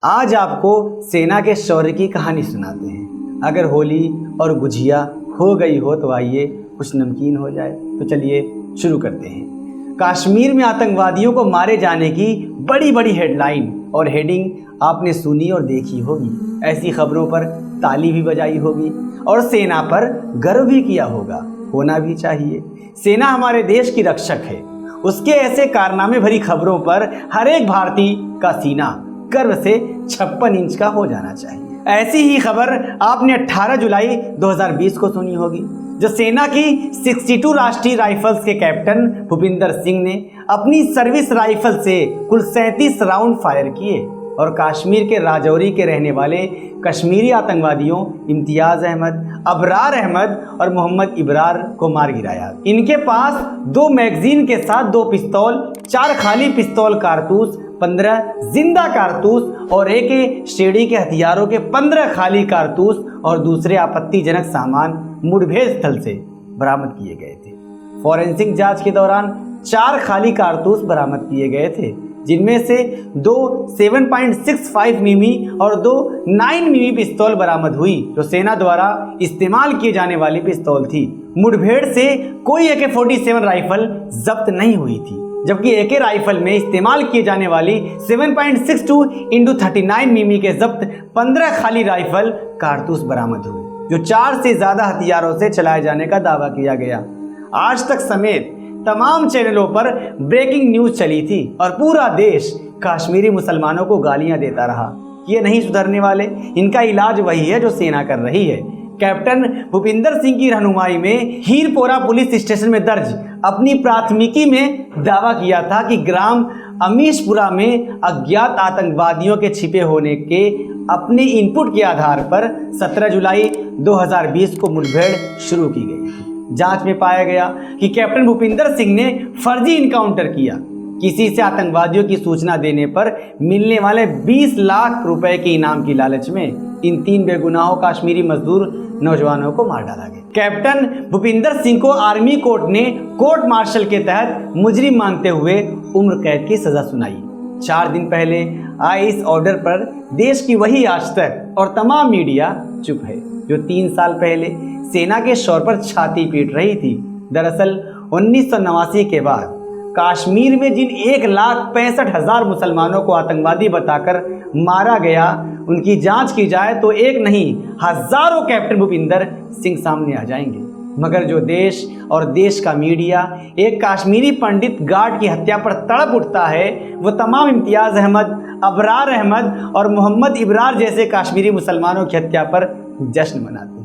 आज आपको सेना के शौर्य की कहानी सुनाते हैं। अगर होली और गुझिया हो गई हो तो आइए कुछ नमकीन हो जाए। तो चलिए शुरू करते हैं। कश्मीर में आतंकवादियों को मारे जाने की बड़ी बड़ी हेडलाइन और हेडिंग आपने सुनी और देखी होगी। ऐसी खबरों पर ताली भी बजाई होगी और सेना पर गर्व भी किया होगा। होना भी चाहिए। सेना हमारे देश की रक्षक है। उसके ऐसे कारनामे भरी खबरों पर हर एक भारतीय का सीना गर्व से 56 इंच का हो जाना चाहिए। ऐसी ही खबर आपने 18 जुलाई 2020 को सुनी होगी, जो सेना की 62 राष्ट्रीय राइफल्स के कैप्टन भूपिंदर सिंह ने अपनी सर्विस राइफल से कुल 37 राउंड फायर किए और कश्मीर के राजौरी के रहने वाले कश्मीरी आतंकवादियों इम्तियाज अहमद, अबरार अहमद और मोहम्मद इब्रार को मार गिराया। इनके पास 2 मैगजीन के साथ 2 पिस्तौल, 4 खाली पिस्तौल कारतूस, 15 जिंदा कारतूस और AK श्रेणी के हथियारों के 15 खाली कारतूस और दूसरे आपत्तिजनक सामान मुठभेड़ स्थल से बरामद किए गए थे। फॉरेंसिक जांच के दौरान 4 खाली कारतूस बरामद किए गए थे, जिनमें से 2 7.65 मिमी और 2 9 मिमी पिस्तौल बरामद हुई, जो सेना द्वारा इस्तेमाल किए जाने वाली पिस्तौल थी। मुठभेड़ से कोई AK-47 राइफल जब्त नहीं हुई थी, जबकि AK राइफल में इस्तेमाल किए जाने वाली 7.62 × 39 मिमी के जब्त 15 खाली राइफल कारतूस बरामद हुए, जो 4 से ज्यादा हथियारों से चलाए जाने का दावा किया गया। आज तक समेत तमाम चैनलों पर ब्रेकिंग न्यूज चली थी और पूरा देश कश्मीरी मुसलमानों को गालियां देता रहा। ये नहीं सुधरने वाले, इनका इलाज वही है जो सेना कर रही है। कैप्टन भूपिंदर सिंह की रहनुमाई में हीरपोरा पुलिस स्टेशन में दर्ज अपनी प्राथमिकी में दावा किया था कि ग्राम अमीशपुरा में अज्ञात आतंकवादियों के छिपे होने के अपने इनपुट के आधार पर 17 जुलाई 2020 को मुठभेड़ शुरू की गई थी। जांच में पाया गया कि कैप्टन भूपिंदर सिंह ने फर्जी इनकाउंटर किया। किसी से आतंकवादियों की सूचना देने पर मिलने वाले 20 लाख रुपए के इनाम की लालच में इन 3 बेगुनाहों कश्मीरी मजदूर नौजवानों को मार डाला गया। कैप्टन भूपिंदर सिंह को आर्मी कोर्ट ने कोर्ट मार्शल के तहत मुजरिम मानते हुए उम्र कैद की सजा सुनाई। 4 दिन पहले आए इस ऑर्डर पर देश की वही आज तक और तमाम मीडिया चुप है, जो 3 साल पहले सेना के शौर्य पर छाती पीट रही थी। दरअसल 1989 के बाद कश्मीर में जिन 1,65,000 मुसलमानों को आतंकवादी बताकर मारा गया, उनकी जांच की जाए तो एक नहीं हजारों कैप्टन भूपिंदर सिंह सामने आ जाएंगे। मगर जो देश और देश का मीडिया एक कश्मीरी पंडित गार्ड की हत्या पर तड़प उठता है, वो तमाम इम्तियाज अहमद, अबरार अहमद और मोहम्मद इब्रार जैसे कश्मीरी मुसलमानों की हत्या पर जश्न मनाते हैं।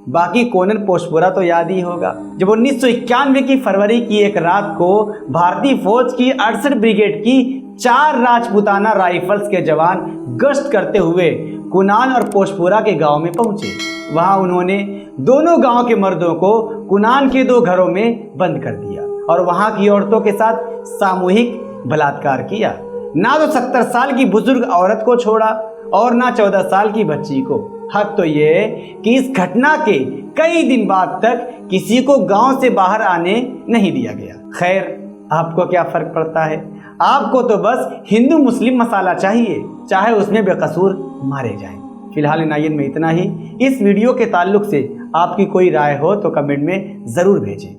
बाकी कोनन पोस्टपुरा तो याद ही होगा, जब 1991 की फरवरी की एक रात को भारतीय फौज की 68 ब्रिगेड की 4 राजपूताना राइफल्स के जवान गश्त करते हुए कुनान और पोस्टपुरा के गांव में पहुंचे। वहां उन्होंने दोनों गांव के मर्दों को कुनान के 2 घरों में बंद कर दिया और वहां की औरतों के साथ सामूहिक बलात्कार किया। ना तो 70 साल की बुजुर्ग औरत को छोड़ा और ना 14 साल की बच्ची को। हक तो ये है कि इस घटना के कई दिन बाद तक किसी को गांव से बाहर आने नहीं दिया गया। खैर, आपको क्या फर्क पड़ता है? आपको तो बस हिंदू मुस्लिम मसाला चाहिए, चाहे उसमें बेकसूर मारे जाएं। फिलहाल नायन में इतना ही। इस वीडियो के ताल्लुक से आपकी कोई राय हो तो कमेंट में ज़रूर भेजें।